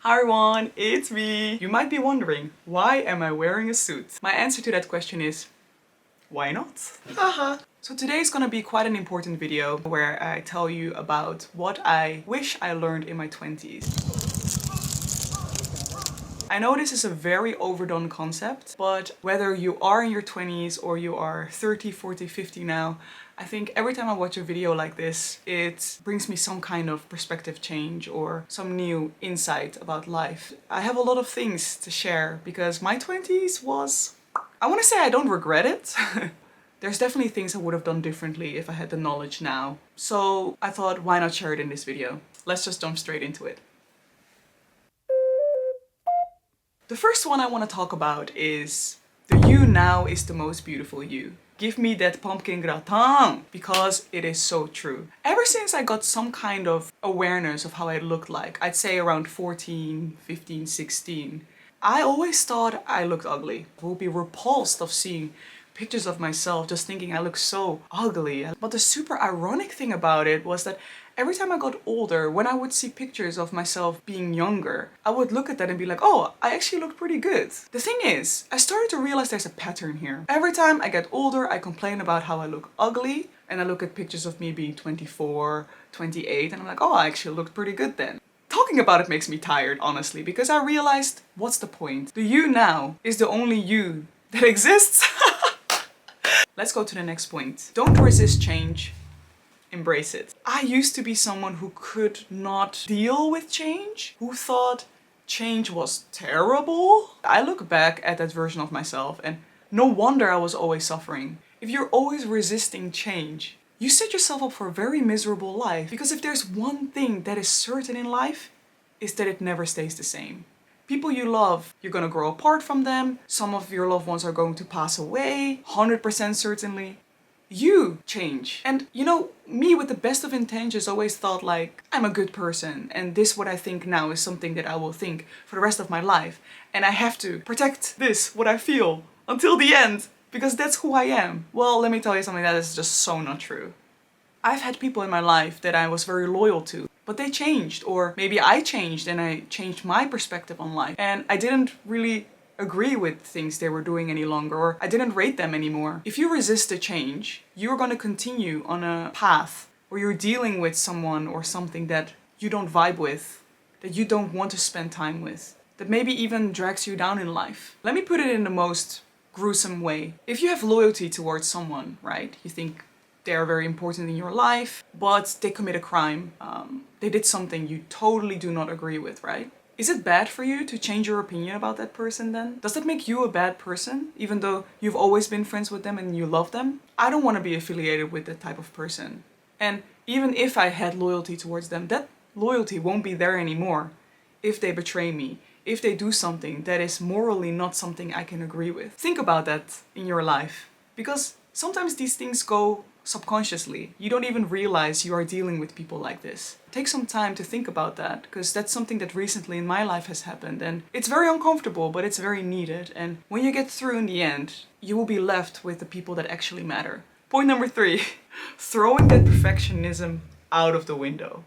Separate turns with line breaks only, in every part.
Hi everyone, it's me! You might be wondering, why am I wearing a suit? My answer to that question is, why not? Haha! So today is gonna be quite an important video where I tell you about what I wish I learned in my 20s. I know this is a very overdone concept, but whether you are in your 20s or you are 30, 40, 50 now, I think every time I watch a video like this, it brings me some kind of perspective change or some new insight about life. I have a lot of things to share because my 20s was... I want to say I don't regret it. There's definitely things I would have done differently if I had the knowledge now. So I thought, why not share it in this video? Let's just jump straight into it. The first one I want to talk about is the you now is the most beautiful you. Give me that pumpkin gratin, because it is so true. Ever since I got some kind of awareness of how I looked like, I'd say around 14, 15, 16, I always thought I looked ugly. I would be repulsed of seeing pictures of myself just thinking I look so ugly. But the super ironic thing about it was that every time I got older, when I would see pictures of myself being younger, I would look at that and be like, oh, I actually look pretty good. The thing is, I started to realize there's a pattern here. Every time I get older, I complain about how I look ugly, and I look at pictures of me being 24, 28, and I'm like, oh, I actually looked pretty good then. Talking about it makes me tired, honestly, because I realized, what's the point? The you now is the only you that exists. Let's go to the next point. Don't resist change, embrace it. I used to be someone who could not deal with change, who thought change was terrible. I look back at that version of myself and no wonder I was always suffering. If you're always resisting change, you set yourself up for a very miserable life, because if there's one thing that is certain in life, is that it never stays the same. People you love, you're gonna grow apart from them. Some of your loved ones are going to pass away, 100% certainly. You change. And you know, me with the best of intentions always thought like, I'm a good person and this what I think now is something that I will think for the rest of my life. And I have to protect this, what I feel, until the end, because that's who I am. Well, let me tell you something that is just so not true. I've had people in my life that I was very loyal to, but they changed, or maybe I changed and I changed my perspective on life. And I didn't really agree with things they were doing any longer, or I didn't rate them anymore. If you resist a change, you're going to continue on a path where you're dealing with someone or something that you don't vibe with, that you don't want to spend time with, that maybe even drags you down in life. Let me put it in the most gruesome way. If you have loyalty towards someone, right? You think they are very important in your life, but they commit a crime. They did something you totally do not agree with, right? Is it bad for you to change your opinion about that person then? Does that make you a bad person, even though you've always been friends with them and you love them? I don't want to be affiliated with that type of person. And even if I had loyalty towards them, that loyalty won't be there anymore if they betray me, if they do something that is morally not something I can agree with. Think about that in your life, because sometimes these things go subconsciously. You don't even realize you are dealing with people like this. Take some time to think about that, because that's something that recently in my life has happened, and it's very uncomfortable, but it's very needed. And when you get through in the end, you will be left with the people that actually matter. Point number 3, throwing that perfectionism out of the window.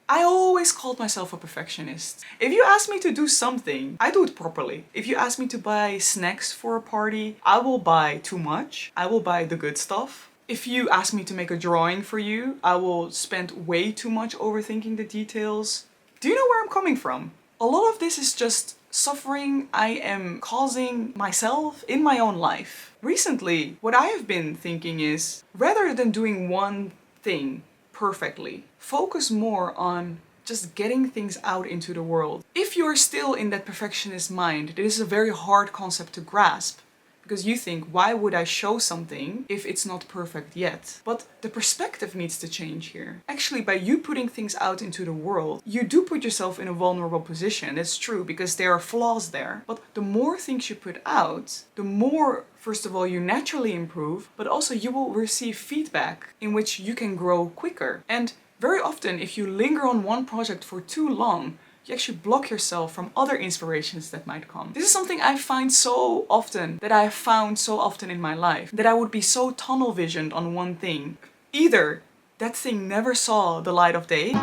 I always called myself a perfectionist. If you ask me to do something, I do it properly. If you ask me to buy snacks for a party, I will buy too much. I will buy the good stuff. If you ask me to make a drawing for you, I will spend way too much overthinking the details. Do you know where I'm coming from? A lot of this is just suffering I am causing myself in my own life. Recently, what I have been thinking is, rather than doing one thing perfectly, focus more on just getting things out into the world. If you're still in that perfectionist mind, this is a very hard concept to grasp. Because you think, why would I show something if it's not perfect yet? But the perspective needs to change here. Actually, by you putting things out into the world, you do put yourself in a vulnerable position. It's true, because there are flaws there. But the more things you put out, the more, first of all, you naturally improve, but also you will receive feedback in which you can grow quicker. And very often, if you linger on one project for too long, you actually block yourself from other inspirations that might come. This is something I find so often, that I have found so often in my life, that I would be so tunnel visioned on one thing. Either that thing never saw the light of day,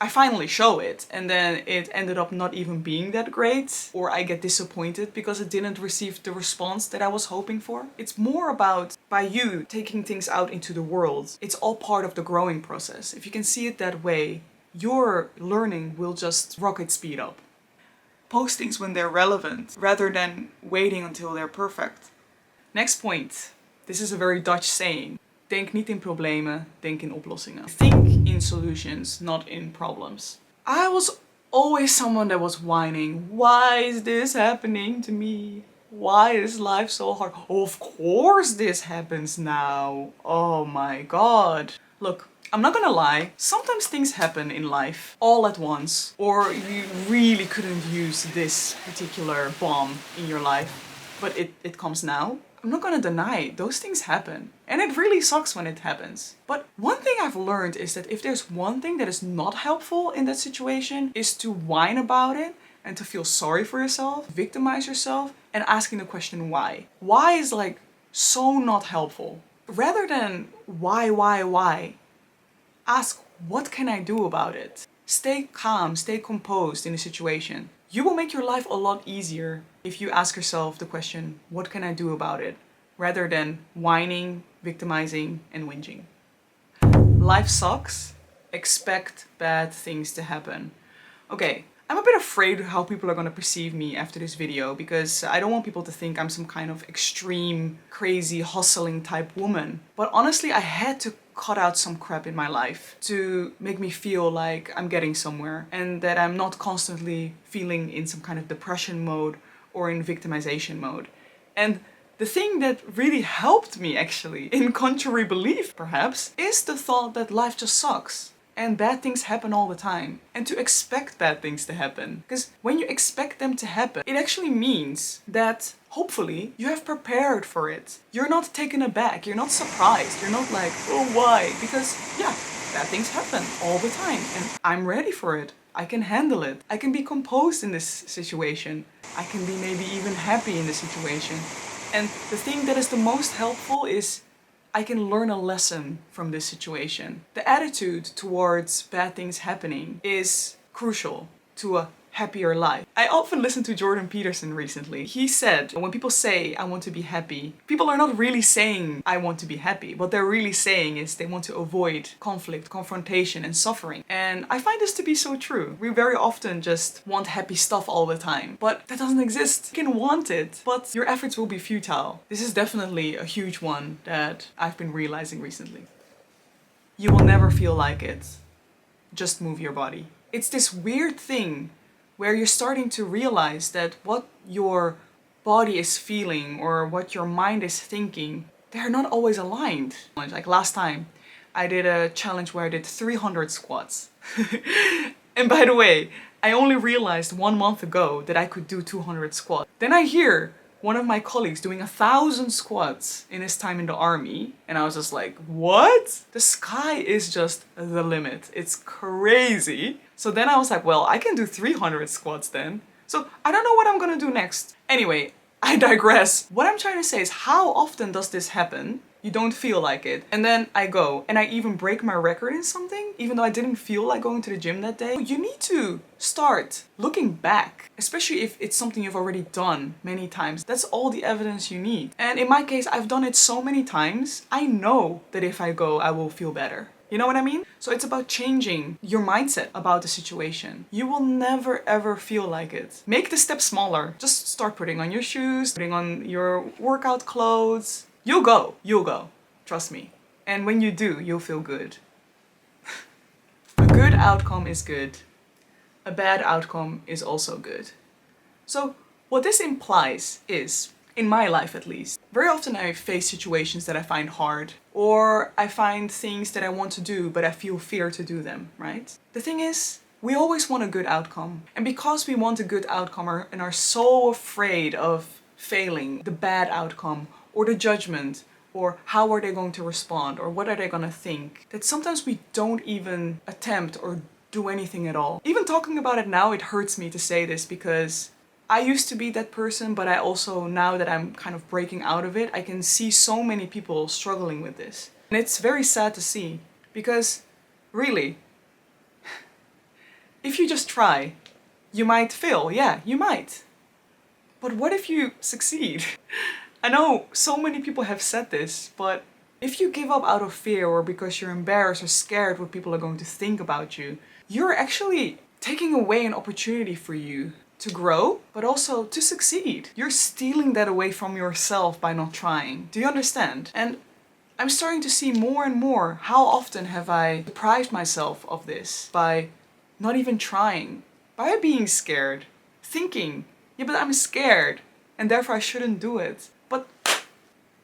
I finally show it, and then it ended up not even being that great, or I get disappointed because it didn't receive the response that I was hoping for. It's more about by you taking things out into the world. It's all part of the growing process. If you can see it that way, your learning will just rocket speed up. Post things when they're relevant rather than waiting until they're perfect. Next point. This is a very Dutch saying. Denk niet in problemen, denk in oplossingen. Think in solutions, not in problems. I was always someone that was whining. Why is this happening to me? Why is life so hard? Of course this happens now. Oh my god. Look, I'm not gonna lie, sometimes things happen in life all at once, or you really couldn't use this particular bomb in your life, but it comes now. I'm not gonna deny, those things happen. And it really sucks when it happens. But one thing I've learned is that if there's one thing that is not helpful in that situation, is to whine about it and to feel sorry for yourself, victimize yourself, and asking the question why. Why is like so not helpful. Rather than why, ask what can I do about it? Stay calm, stay composed in a situation. You will make your life a lot easier if you ask yourself the question, what can I do about it? Rather than whining, victimizing, and whinging. Life sucks. Expect bad things to happen. Okay, I'm a bit afraid how people are gonna perceive me after this video because I don't want people to think I'm some kind of extreme, crazy, hustling type woman. But honestly, I had to cut out some crap in my life to make me feel like I'm getting somewhere and that I'm not constantly feeling in some kind of depression mode or in victimization mode. And the thing that really helped me actually, in contrary belief perhaps, is the thought that life just sucks. And bad things happen all the time. And to expect bad things to happen. Because when you expect them to happen, it actually means that hopefully you have prepared for it. You're not taken aback, you're not surprised, you're not like, oh why? Because yeah, bad things happen all the time and I'm ready for it. I can handle it. I can be composed in this situation. I can be maybe even happy in this situation. And the thing that is the most helpful is I can learn a lesson from this situation. The attitude towards bad things happening is crucial to a happier life. I often listened to Jordan Peterson recently. He said, when people say, I want to be happy, people are not really saying, I want to be happy. What they're really saying is they want to avoid conflict, confrontation, and suffering. And I find this to be so true. We very often just want happy stuff all the time, but that doesn't exist. You can want it, but your efforts will be futile. This is definitely a huge one that I've been realizing recently. You will never feel like it. Just move your body. It's this weird thing where you're starting to realize that what your body is feeling or what your mind is thinking, they're not always aligned. Like last time, I did a challenge where I did 300 squats. And by the way, I only realized 1 month ago that I could do 200 squats. Then I hear one of my colleagues doing 1,000 squats in his time in the army. And I was just like, what? The sky is just the limit. It's crazy. So then I was like, well, I can do 300 squats then. So I don't know what I'm gonna do next. Anyway, I digress. What I'm trying to say is how often does this happen? You don't feel like it. And then I go and I even break my record in something, even though I didn't feel like going to the gym that day. You need to start looking back, especially if it's something you've already done many times. That's all the evidence you need. And in my case, I've done it so many times. I know that if I go, I will feel better. You know what I mean? So it's about changing your mindset about the situation. You will never ever feel like it. Make the step smaller. Just start putting on your shoes, putting on your workout clothes. You'll go. Trust me. And when you do, you'll feel good. A good outcome is good. A bad outcome is also good. So what this implies is, in my life at least, very often I face situations that I find hard, or I find things that I want to do but I feel fear to do them, right? The thing is, we always want a good outcome. And because we want a good outcome and are so afraid of failing, the bad outcome, or the judgment, or how are they going to respond, or what are they gonna think, that sometimes we don't even attempt or do anything at all. Even talking about it now, it hurts me to say this because I used to be that person, but I also, now that I'm kind of breaking out of it, I can see so many people struggling with this. And it's very sad to see, because really, If you just try, you might fail. Yeah, you might. But what if you succeed? I know so many people have said this, but if you give up out of fear or because you're embarrassed or scared what people are going to think about you, you're actually taking away an opportunity for you to grow, but also to succeed. You're stealing that away from yourself by not trying. Do you understand? And I'm starting to see more and more how often have I deprived myself of this by not even trying, by being scared, thinking, yeah, but I'm scared and therefore I shouldn't do it. But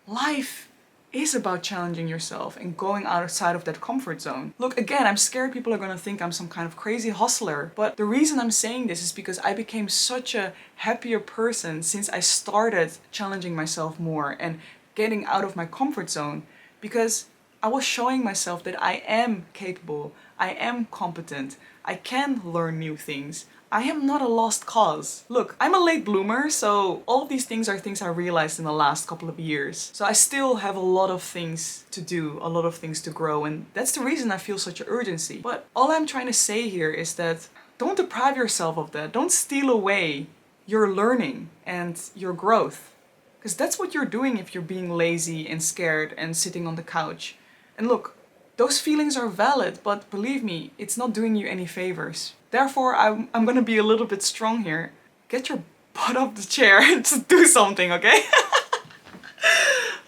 life is about challenging yourself and going outside of that comfort zone. Look, again, I'm scared people are gonna think I'm some kind of crazy hustler, but the reason I'm saying this is because I became such a happier person since I started challenging myself more and getting out of my comfort zone, because I was showing myself that I am capable, I am competent, I can learn new things. I am not a lost cause. Look, I'm a late bloomer, so all of these things are things I realized in the last couple of years. So I still have a lot of things to do, a lot of things to grow, and that's the reason I feel such an urgency. But all I'm trying to say here is that don't deprive yourself of that. Don't steal away your learning and your growth. Because that's what you're doing if you're being lazy and scared and sitting on the couch. And look, those feelings are valid, but believe me, it's not doing you any favors. Therefore, I'm gonna be a little bit strong here. Get your butt off the chair and just do something, okay?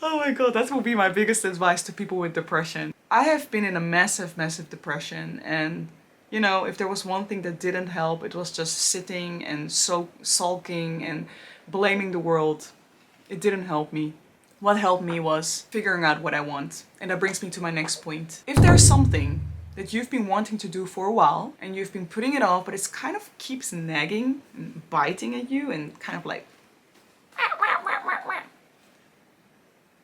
Oh my god, that will be my biggest advice to people with depression. I have been in a massive, massive depression, and you know, if there was one thing that didn't help, it was just sitting and sulking and blaming the world. It didn't help me. What helped me was figuring out what I want. And that brings me to my next point. If there's something that you've been wanting to do for a while and you've been putting it off, but it's kind of keeps nagging and biting at you and kind of like,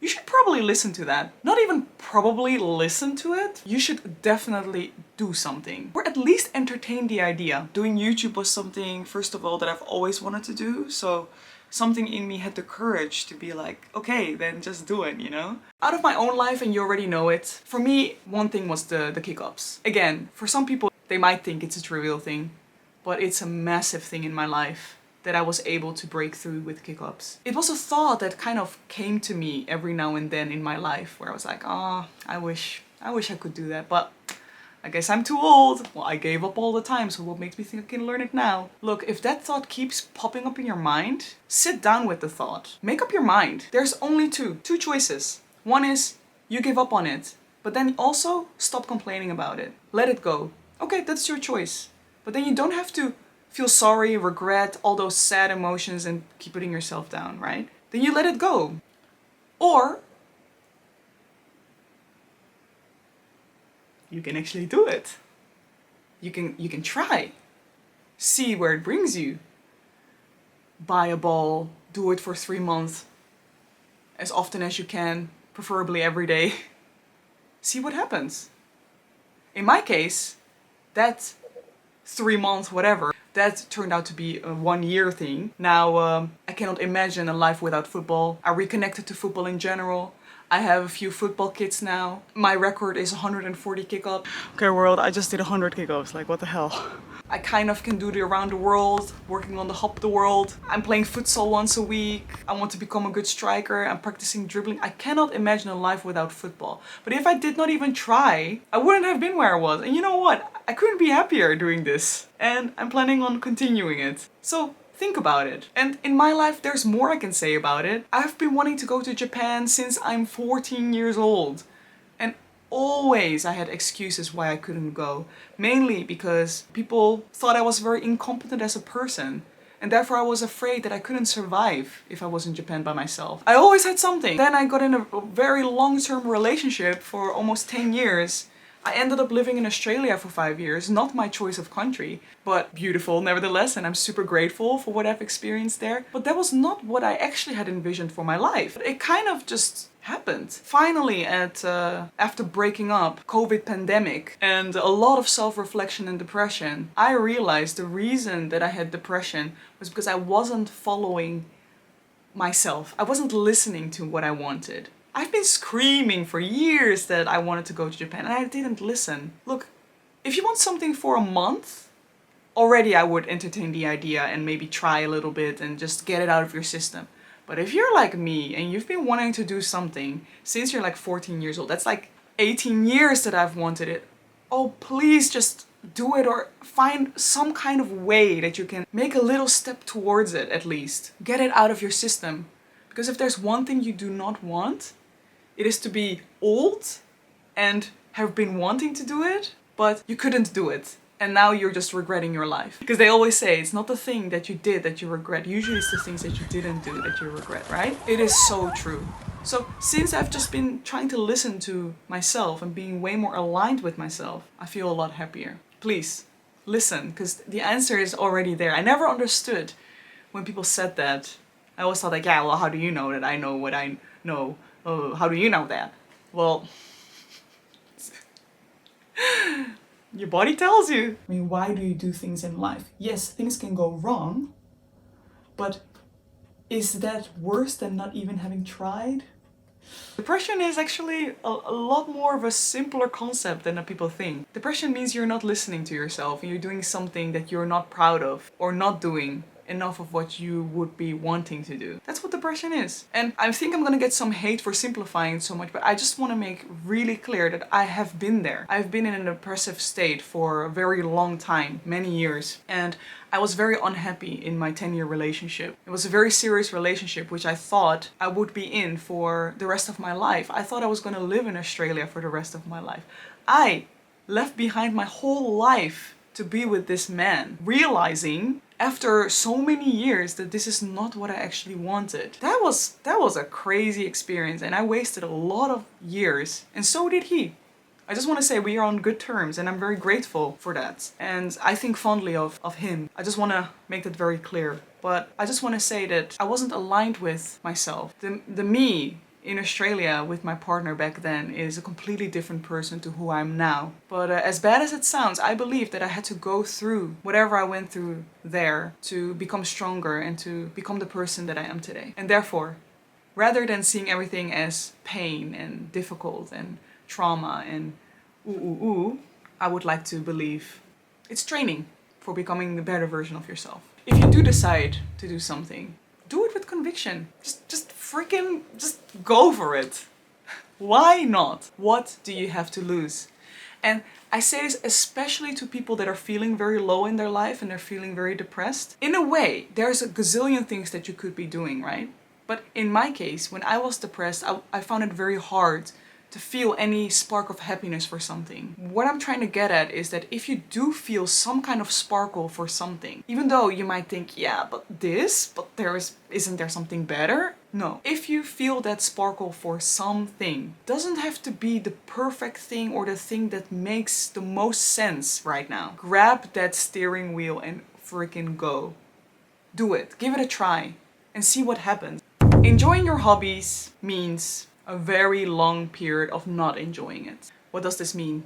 you should probably listen to that. Not even probably listen to it. You should definitely do something. Or at least entertain the idea. Doing YouTube was something, first of all, that I've always wanted to do. So something in me had the courage to be like, okay, then just do it, you know? Out of my own life, and you already know it, for me, one thing was the kick-ups. Again, for some people, they might think it's a trivial thing, but it's a massive thing in my life that I was able to break through with kick-ups. It was a thought that kind of came to me every now and then in my life, where I was like, oh, I wish I could do that, but I guess I'm too old. Well, I gave up all the time, so what makes me think I can learn it now? Look, if that thought keeps popping up in your mind, sit down with the thought. Make up your mind. There's only two choices. One is you give up on it, but then also stop complaining about it. Let it go. Okay, that's your choice. But then you don't have to feel sorry, regret, all those sad emotions and keep putting yourself down, right? Then you let it go. Or you can actually do it. You can try. See where it brings you. Buy a ball, do it for 3 months, as often as you can, preferably every day. See what happens. In my case, that 3 months, whatever, that turned out to be a 1 year thing. Now, I cannot imagine a life without football. I reconnected to football in general. I have a few football kits now. My record is 140 kick-ups. Okay world, I just did 100 kick-ups, like what the hell. I kind of can do the around the world, working on the hop the world. I'm playing futsal once a week. I want to become a good striker. I'm practicing dribbling. I cannot imagine a life without football. But if I did not even try, I wouldn't have been where I was. And you know what? I couldn't be happier doing this. And I'm planning on continuing it. So think about it. And in my life, there's more I can say about it. I've been wanting to go to Japan since I'm 14 years old. And always I had excuses why I couldn't go. Mainly because people thought I was very incompetent as a person. And therefore I was afraid that I couldn't survive if I was in Japan by myself. I always had something. Then I got in a very long-term relationship for almost 10 years. I ended up living in Australia for 5 years, not my choice of country, but beautiful nevertheless, and I'm super grateful for what I've experienced there. But that was not what I actually had envisioned for my life. It kind of just happened. Finally, after breaking up, COVID pandemic, and a lot of self-reflection and depression, I realized the reason that I had depression was because I wasn't following myself. I wasn't listening to what I wanted. I've been screaming for years that I wanted to go to Japan and I didn't listen. Look, if you want something for a month, already I would entertain the idea and maybe try a little bit and just get it out of your system. But if you're like me and you've been wanting to do something since you're like 14 years old, that's like 18 years that I've wanted it. Oh, please just do it, or find some kind of way that you can make a little step towards it at least. Get it out of your system. Because if there's one thing you do not want, it is to be old and have been wanting to do it, but you couldn't do it. And now you're just regretting your life. Because they always say it's not the thing that you did that you regret. Usually it's the things that you didn't do that you regret, right? It is so true. So since I've just been trying to listen to myself and being way more aligned with myself, I feel a lot happier. Please, listen, because the answer is already there. I never understood when people said that. I always thought like, yeah, well, how do you know that I know what I know? Oh, how do you know that? Well, your body tells you. I mean, why do you do things in life? Yes, things can go wrong, but is that worse than not even having tried? Depression is actually a lot more of a simpler concept than people think. Depression means you're not listening to yourself and you're doing something that you're not proud of, or not doing enough of what you would be wanting to do. That's what depression is. And I think I'm gonna get some hate for simplifying it so much, but I just want to make really clear that I have been there. I've been in a depressive state for a very long time, many years, and I was very unhappy in my 10-year relationship. It was a very serious relationship which I thought I would be in for the rest of my life. I thought I was gonna live in Australia for the rest of my life. I left behind my whole life to be with this man, realizing after so many years that this is not what I actually wanted. That was a crazy experience, and I wasted a lot of years, and so did he. I just want to say we are on good terms, and I'm very grateful for that. And I think fondly of him. I just want to make that very clear. But I just want to say that I wasn't aligned with myself. The me in Australia with my partner back then is a completely different person to who I am now. But as bad as it sounds, I believe that I had to go through whatever I went through there to become stronger and to become the person that I am today. And therefore, rather than seeing everything as pain and difficult and trauma and I would like to believe it's training for becoming a better version of yourself. If you do decide to do something, do it with conviction. Just go for it. Why not? What do you have to lose? And I say this especially to people that are feeling very low in their life and they're feeling very depressed. In a way, there's a gazillion things that you could be doing, right? But in my case, when I was depressed, I found it very hard to feel any spark of happiness for something. What I'm trying to get at is that if you do feel some kind of sparkle for something, even though you might think, yeah, but isn't there something better? No. If you feel that sparkle for something, doesn't have to be the perfect thing or the thing that makes the most sense right now. Grab that steering wheel and freaking go. Do it. Give it a try and see what happens. Enjoying your hobbies means a very long period of not enjoying it. What does this mean?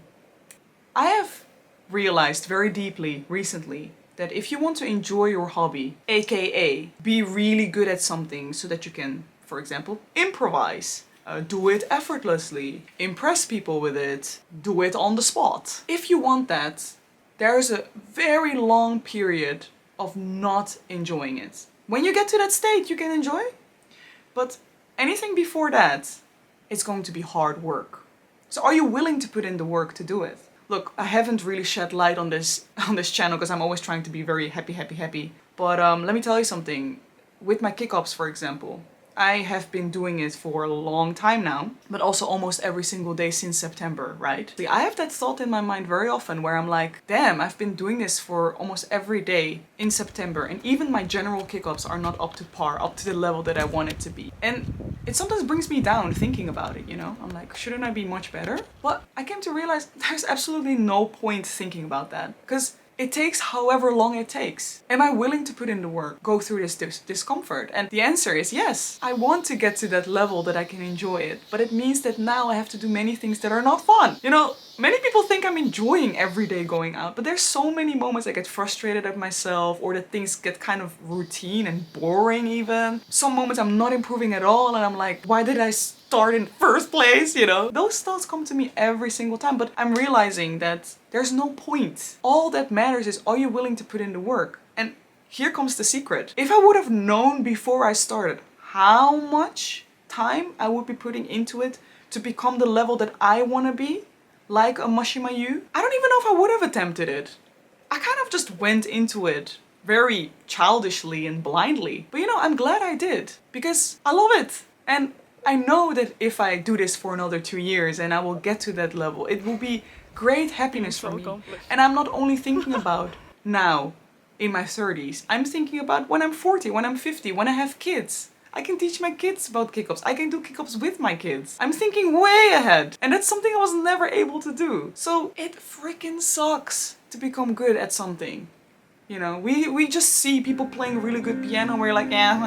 I have realized very deeply recently that if you want to enjoy your hobby, aka be really good at something so that you can, for example, improvise, do it effortlessly, impress people with it, do it on the spot. If you want that, there's a very long period of not enjoying it. When you get to that state, you can enjoy, but anything before that, it's going to be hard work. So are you willing to put in the work to do it? Look, I haven't really shed light on this channel because I'm always trying to be very happy. But let me tell you something. With my kick-ups, for example, I have been doing it for a long time now, but also almost every single day since September, right? See, I have that thought in my mind very often where I'm like, damn, I've been doing this for almost every day in September, and even my general kick-ups are not up to par, up to the level that I want it to be. And it sometimes brings me down thinking about it, you know? I'm like, shouldn't I be much better? But I came to realize there's absolutely no point thinking about that, because it takes however long it takes. Am I willing to put in the work, go through this discomfort? And the answer is yes. I want to get to that level that I can enjoy it, but it means that now I have to do many things that are not fun. You know, Many people think I'm enjoying every day going out, but there's so many moments I get frustrated at myself, or that things get kind of routine and boring even. Some moments I'm not improving at all and I'm like, why did I start in the first place, you know? Those thoughts come to me every single time, but I'm realizing that there's no point. All that matters is, are you willing to put in the work? And here comes the secret. If I would have known before I started how much time I would be putting into it to become the level that I want to be, like a Mashima Yu, I don't even know if I would have attempted it. I kind of just went into it very childishly and blindly. But you know, I'm glad I did, because I love it. And I know that if I do this for another 2 years and I will get to that level, it will be great happiness for me. And I'm not only thinking about now in my 30s, I'm thinking about when I'm 40, when I'm 50, when I have kids. I can teach my kids about kick-ups. I can do kick-ups with my kids. I'm thinking way ahead. And that's something I was never able to do. So it freaking sucks to become good at something. You know, we just see people playing really good piano and we're like, yeah,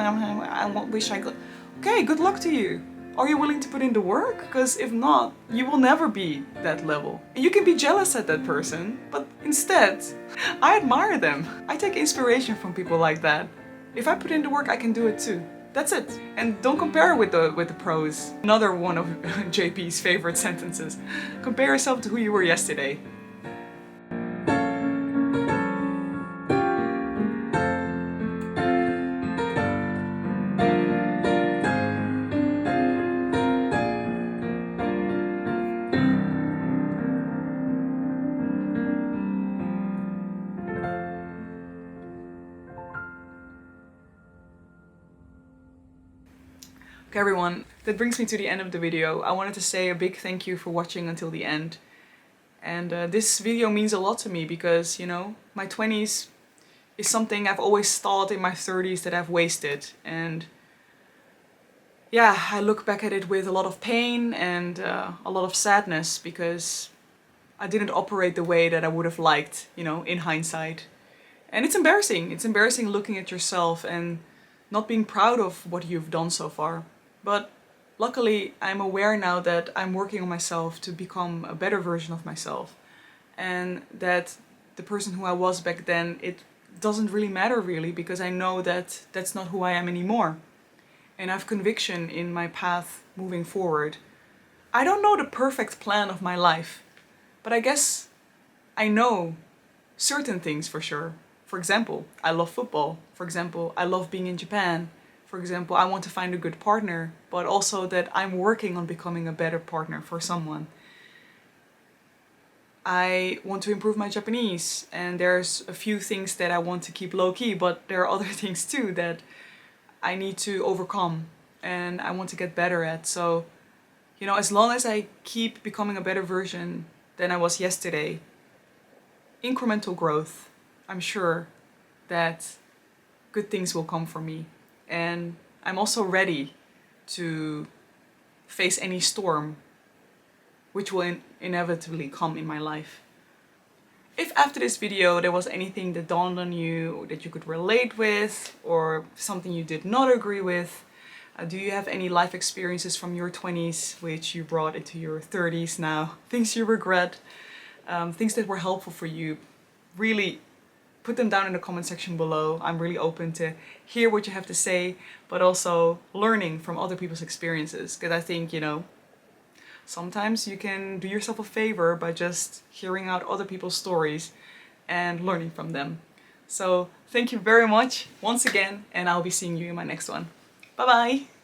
I wish I could. Okay, good luck to you. Are you willing to put in the work? Because if not, you will never be that level. And you can be jealous at that person, but instead, I admire them. I take inspiration from people like that. If I put in the work, I can do it too. That's it. And don't compare with the pros. Another one of JP's favorite sentences. Compare yourself to who you were yesterday. Okay everyone, that brings me to the end of the video. I wanted to say a big thank you for watching until the end. And this video means a lot to me because, you know, my 20s is something I've always thought in my 30s that I've wasted. And yeah, I look back at it with a lot of pain and a lot of sadness because I didn't operate the way that I would have liked, you know, in hindsight. And it's embarrassing. It's embarrassing looking at yourself and not being proud of what you've done so far. But luckily, I'm aware now that I'm working on myself to become a better version of myself. And that the person who I was back then, it doesn't really matter really, because I know that that's not who I am anymore. And I have conviction in my path moving forward. I don't know the perfect plan of my life, but I guess I know certain things for sure. For example, I love football. For example, I love being in Japan. For example, I want to find a good partner, but also that I'm working on becoming a better partner for someone. I want to improve my Japanese, and there's a few things that I want to keep low-key, but there are other things too that I need to overcome and I want to get better at. So, you know, as long as I keep becoming a better version than I was yesterday, incremental growth, I'm sure that good things will come for me. And I'm also ready to face any storm which will inevitably come in my life. If after this video there was anything that dawned on you or that you could relate with, or something you did not agree with, do you have any life experiences from your 20s which you brought into your 30s now? Things you regret, things that were helpful for you, really put them down in the comment section below. I'm really open to hear what you have to say, but also learning from other people's experiences. Because I think, you know, sometimes you can do yourself a favor by just hearing out other people's stories and learning from them. So thank you very much once again, and I'll be seeing you in my next one. Bye bye!